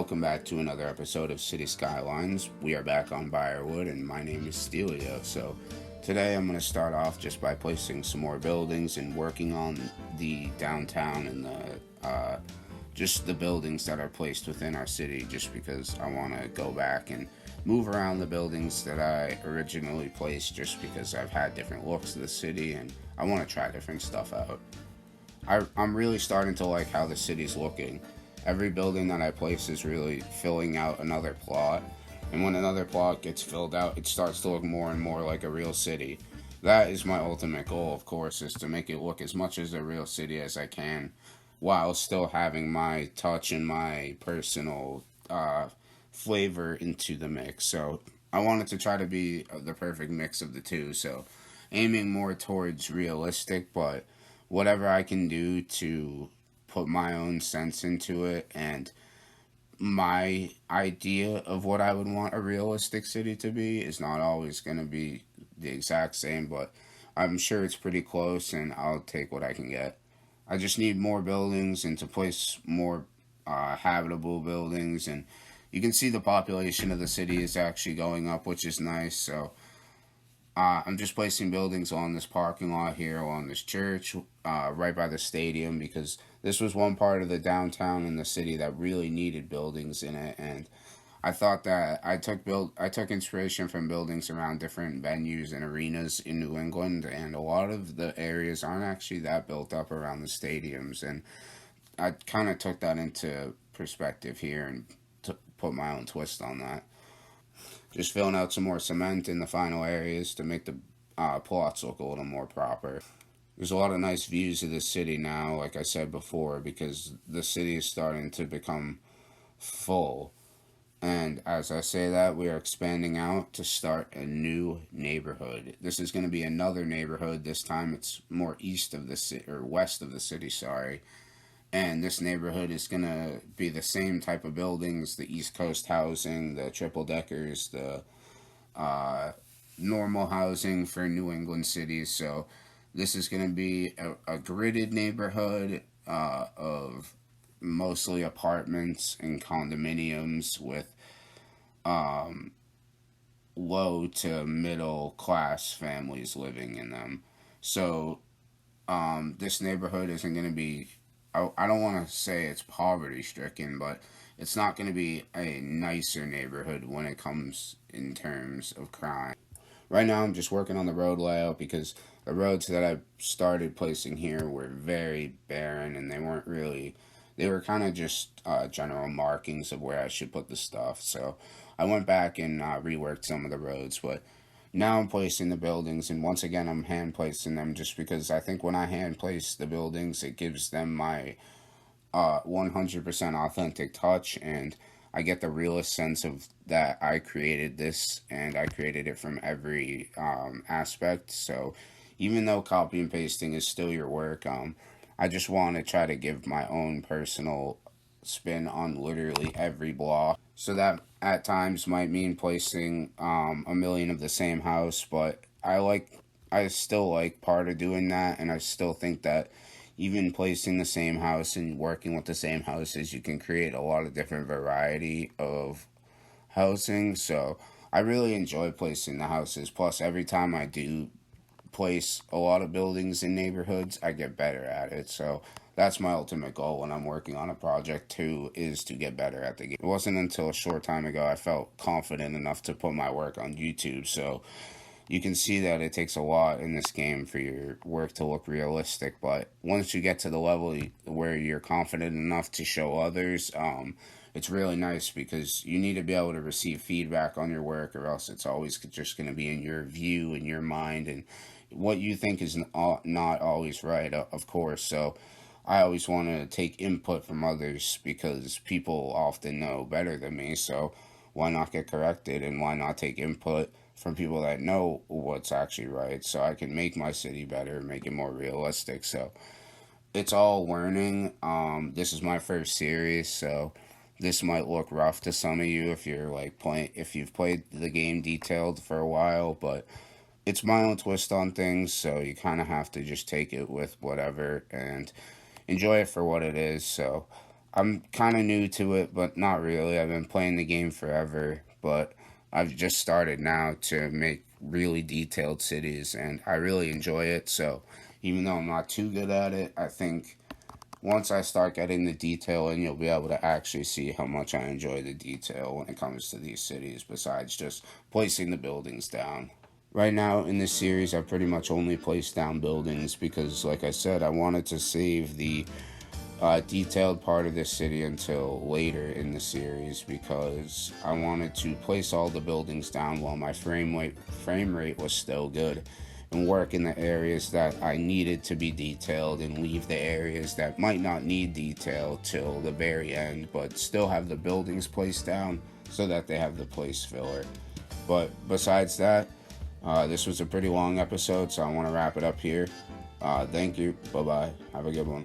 welcome back to another episode of City Skylines. We are back on Byerwood, and my name is Stelio. So, today I'm going to start off just by placing some more buildings and working on the downtown and just the buildings that are placed within our city, just because I want to go back and move around the buildings that I originally placed, just because I've had different looks of the city and I want to try different stuff out. I'm really starting to like how the city's looking. Every building that I place is really filling out another plot, and when another plot gets filled out, it starts to look more and more like a real city. That is my ultimate goal, of course, is to make it look as much as a real city as I can, while still having my touch and my personal flavor into the mix. So I wanted to try to be the perfect mix of the two. So aiming more towards realistic, but whatever I can do to put my own sense into it and my idea of what I would want a realistic city to be is not always going to be the exact same, but I'm sure it's pretty close and I'll take what I can get. I just need more buildings and to place more habitable buildings, and you can see the population of the city is actually going up, which is nice. So I'm just placing buildings on this parking lot here, along this church, right by the stadium, because this was one part of the downtown in the city that really needed buildings in it, and I thought that I took inspiration from buildings around different venues and arenas in New England, and a lot of the areas aren't actually that built up around the stadiums, and I kind of took that into perspective here and put my own twist on that. Just filling out some more cement in the final areas to make the plots look a little more proper. There's a lot of nice views of the city now, like I said before, because the city is starting to become full. And as I say that, we are expanding out to start a new neighborhood. This is going to be another neighborhood. This time it's more east of the city, or west of the city, sorry. And this neighborhood is going to be the same type of buildings, the East Coast housing, the triple deckers, the uh, normal housing for New England cities. So this is going to be a gridded neighborhood of mostly apartments and condominiums with low to middle class families living in them. So this neighborhood isn't going to be, I don't want to say it's poverty stricken, but it's not going to be a nicer neighborhood when it comes in terms of crime. Right now, I'm just working on the road layout because the roads that I started placing here were very barren and they weren't really, they were kind of just general markings of where I should put the stuff. So I went back and reworked some of the roads, but now I'm placing the buildings, and once again, I'm hand placing them just because I think when I hand place the buildings, it gives them my 100% authentic touch, and I get the realest sense of that I created this and I created it from every aspect. So even though copy and pasting is still your work, I just want to try to give my own personal spin on literally every block. So that at times might mean placing a million of the same house, but I still like part of doing that, and I still think that even placing the same house and working with the same houses, you can create a lot of different variety of housing. So I really enjoy placing the houses. Plus, every time I do place a lot of buildings in neighborhoods, I get better at it. So that's my ultimate goal when I'm working on a project too, is to get better at the game. It wasn't until a short time ago I felt confident enough to put my work on YouTube. So you can see that it takes a lot in this game for your work to look realistic. But once you get to the level where you're confident enough to show others, it's really nice because you need to be able to receive feedback on your work, or else it's always just going to be in your view, in your mind, and what you think is not always right, of course. So I always want to take input from others because people often know better than me. So why not get corrected, and why not take input from people that know what's actually right, so I can make my city better, make it more realistic. So it's all learning. This is my first series, so this might look rough to some of you if you're like playing, if you've played the game detailed for a while, but it's my own twist on things, so you kind of have to just take it with whatever and enjoy it for what it is. So I'm kind of new to it, but not really. I've been playing the game forever, but I've just started now to make really detailed cities, and I really enjoy it. So even though I'm not too good at it, I think once I start getting the detail in, you'll be able to actually see how much I enjoy the detail when it comes to these cities, besides just placing the buildings down. Right now in this series, I pretty much only placed down buildings because, like I said, I wanted to save the detailed part of this city until later in the series because I wanted to place all the buildings down while my frame rate was still good and work in the areas that I needed to be detailed and leave the areas that might not need detail till the very end, but still have the buildings placed down so that they have the place filler. But besides that, this was a pretty long episode, so I want to wrap it up here. Thank you. Bye bye. Have a good one.